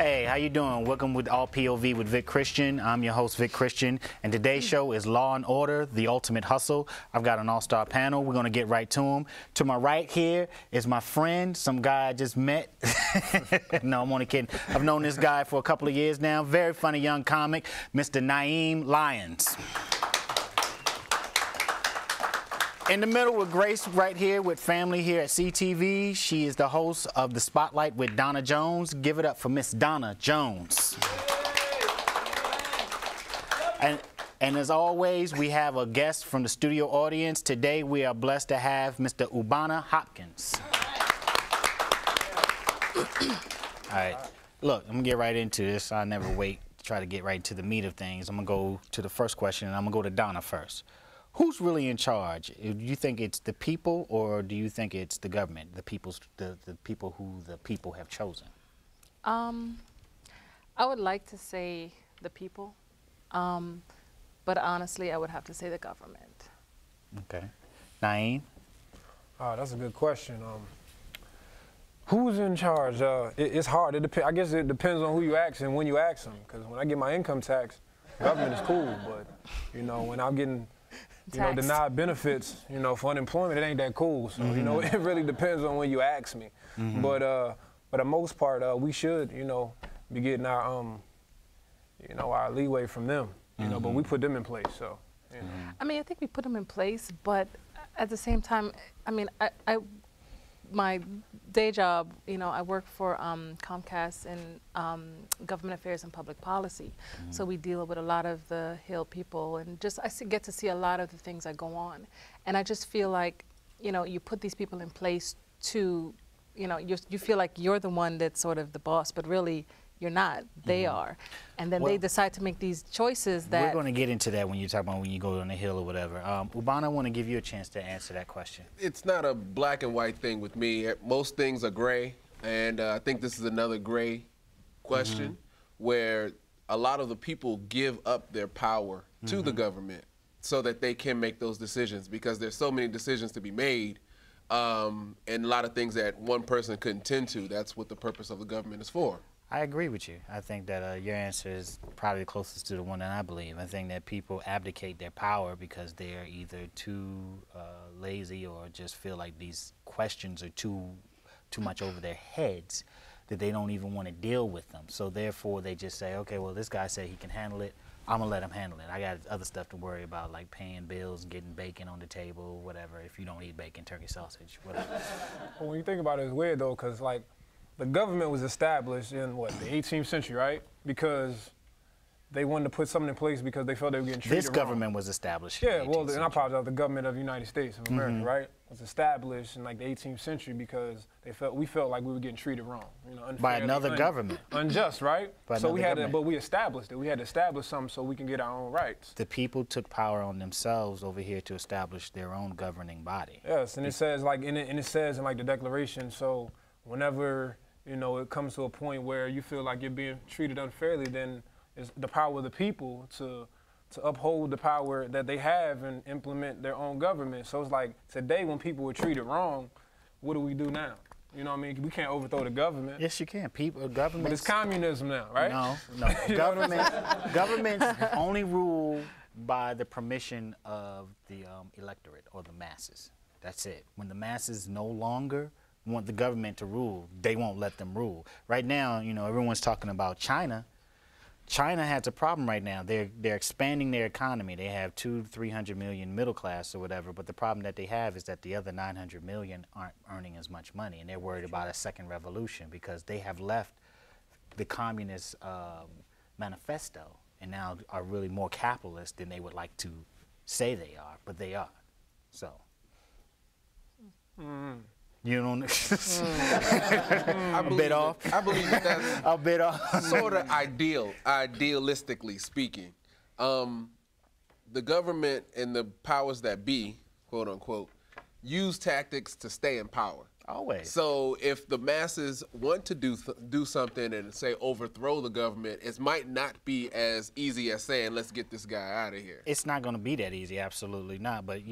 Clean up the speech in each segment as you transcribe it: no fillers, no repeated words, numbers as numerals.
Hey, how you doing? Welcome with APOV with Vic Christian. I'm your host, Vic Christian, and today's show is Law and Order, The Ultimate Hustle. I've got an all-star panel. We're going to get right to them. To my right here is my friend, some guy I just met. No, I'm only kidding. I've known this guy for a couple of years now. Very funny young comic, Mr. Naeem Lyons. In the middle with Grace right here with family here at CTV. She is the host of The Spotlight with Donna Jones. Give it up for Miss Donna Jones. And as always, we have a guest from the studio audience. Today we are blessed to have Mr. Ubana Hopkins. All right, look, I'm gonna get right into this. I never wait to try to get right to the meat of things. I'm gonna go to the first question, and I'm gonna go to Donna first. Who's really in charge? Do you think it's the people, or do you think it's the government, the people who the people have chosen? I would like to say the people, but honestly, I would have to say the government. Okay. Naeem? That's a good question. Who's in charge? It's hard. I guess it depends on who you ask and when you ask them. Because when I get my income tax, government is cool. But, you know, when I'm getting denied benefits, for unemployment, it ain't that cool. So, it really depends on when you ask me. But for the most part, we should, be getting our, our leeway from them, but we put them in place, so. I mean, I think we put them in place, but at the same time, I mean, my day job, I work for Comcast in government affairs and public policy. So we deal with a lot of the Hill people, and I get to see a lot of the things that go on. And I just feel like, you put these people in place to, you feel like you're the one that's sort of the boss, but really you're not. They are. And then they decide to make these choices that... We're going to get into that when you talk about when you go on the Hill or whatever. Ubana, I want to give you a chance to answer that question. It's not a black and white thing with me. Most things are gray, and I think this is another gray question where a lot of the people give up their power to the government so that they can make those decisions, because there's so many decisions to be made and a lot of things that one person couldn't tend to. That's what the purpose of the government is for. I agree with you. I think that your answer is probably the closest to the one that I believe. I think that people abdicate their power because they're either too lazy or just feel like these questions are too much over their heads, that they don't even want to deal with them. So therefore they just say, okay, well, this guy said he can handle it. I'm going to let him handle it. I got other stuff to worry about, like paying bills, getting bacon on the table, whatever. If you don't eat bacon, turkey sausage, whatever. Well, when you think about it, it's weird, though, because, like, the government was established in, what, the 18th century, right? Because they wanted to put something in place because they felt they were getting treated This government was established in the 18th century. well, and I apologize, the government of the United States of America, right? Was established in, like, the 18th century because we felt like we were getting treated wrong. Unfairly, by another government. Unjust, right? So we had to, but we established it. We had to establish something so we can get our own rights. The people took power on themselves over here to establish their own governing body. Yes, and it says, like, it says in, like, the Declaration, so whenever it comes to a point where you feel like you're being treated unfairly, then it's the power of the people to uphold the power that they have and implement their own government. So it's like today when people were treated wrong, what do we do now? You know what I mean? We can't overthrow the government. Yes, you can. Government. But it's communism now, right? No. Governments only rule by the permission of the electorate or the masses. That's it. When the masses no longer want the government to rule, they won't let them rule. Right now, everyone's talking about China. China has a problem right now. They're expanding their economy. They have 200-300 million middle class or whatever, but the problem that they have is that the other 900 million aren't earning as much money, and they're worried about a second revolution because they have left the communist manifesto and now are really more capitalist than they would like to say they are, but they are. So. You don't. I believe that's a bit off. Sort of idealistically speaking. The government and the powers that be, quote unquote, use tactics to stay in power. Always. So if the masses want to do something and say overthrow the government, it might not be as easy as saying let's get this guy out of here. It's not going to be that easy, absolutely not. But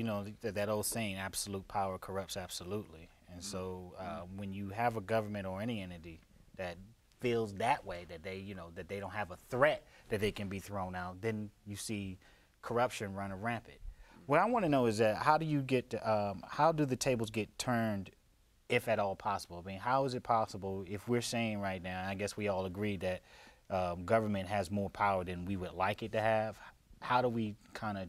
that old saying, absolute power corrupts absolutely. And so when you have a government or any entity that feels that way, that they, that they don't have a threat that they can be thrown out, then you see corruption running rampant. What I want to know is that how do the tables get turned, if at all possible? I mean, how is it possible if we're saying right now, I guess we all agree that government has more power than we would like it to have? How do we kind of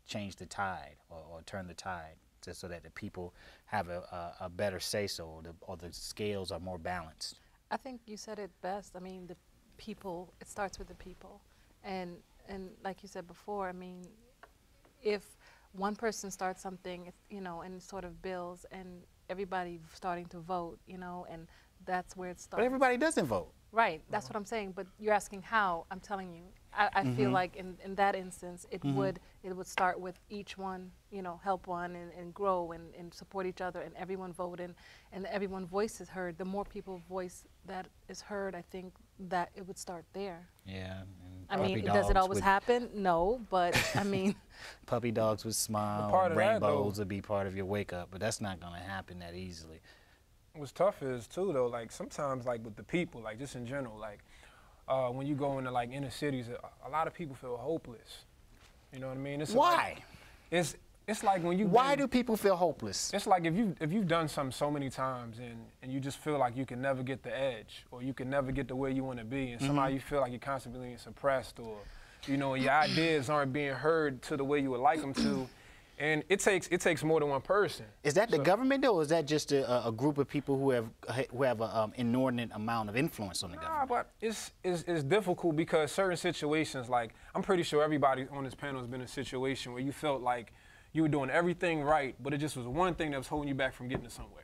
change the tide or turn the tide so that the people have a better say-so, or the scales are more balanced? I think you said it best. I mean, the people, it starts with the people. And like you said before, I mean, if one person starts something, and sort of bills, and everybody starting to vote, and that's where it starts. But everybody doesn't vote. Right, that's what I'm saying. But you're asking how. I'm telling you, I feel like in that instance, it would start with each one, help one and grow and support each other, and everyone vote, and everyone's voice is heard. The more people voice that is heard, I think that it would start there. Yeah. I mean, does it always happen? No, but I mean. Puppy dogs would smile, rainbows would be part of your wake up, but that's not going to happen that easily. What's tough is too though, like sometimes like with the people, like just in general, like when you go into like inner cities, a lot of people feel hopeless. You know what I mean? Why? It's like when you. Why do people feel hopeless? It's like if you've done something so many times and you just feel like you can never get the edge, or you can never get to where you want to be, and somehow you feel like you're constantly being suppressed, or your ideas aren't being heard to the way you would like them to. And it takes more than one person. Is that the government though, or is that just a group of people who have an inordinate amount of influence on the government? But it's difficult because certain situations, like I'm pretty sure everybody on this panel has been in a situation where you felt like you were doing everything right, but it just was one thing that was holding you back from getting to somewhere.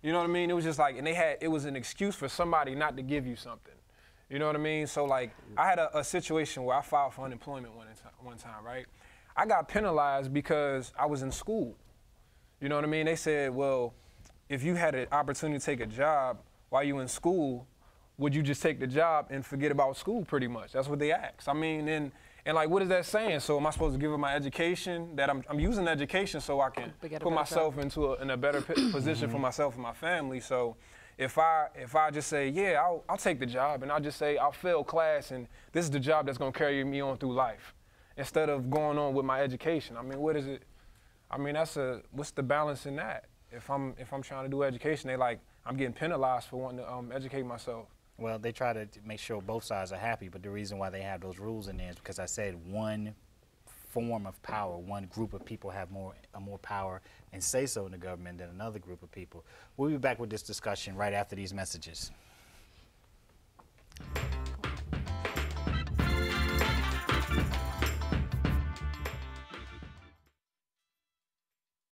You know what I mean? It was just like, and it was an excuse for somebody not to give you something. You know what I mean? So like, I had a situation where I filed for unemployment one time, right? I got penalized because I was in school. You know what I mean? They said, well, if you had an opportunity to take a job while you were in school, would you just take the job and forget about school pretty much? That's what they asked. I mean, and like, what is that saying? So am I supposed to give up my education? That I'm using education so I can put myself in a better position for myself and my family. So if I just say, yeah, I'll take the job, and I'll just say I'll fail class, and this is the job that's gonna carry me on through life, instead of going on with my education. I mean, what is it? I mean, what's the balance in that? If I'm trying to do education, they like, I'm getting penalized for wanting to educate myself. Well, they try to make sure both sides are happy, but the reason why they have those rules in there is because I said one form of power, one group of people have more power and say so in the government than another group of people. We'll be back with this discussion right after these messages.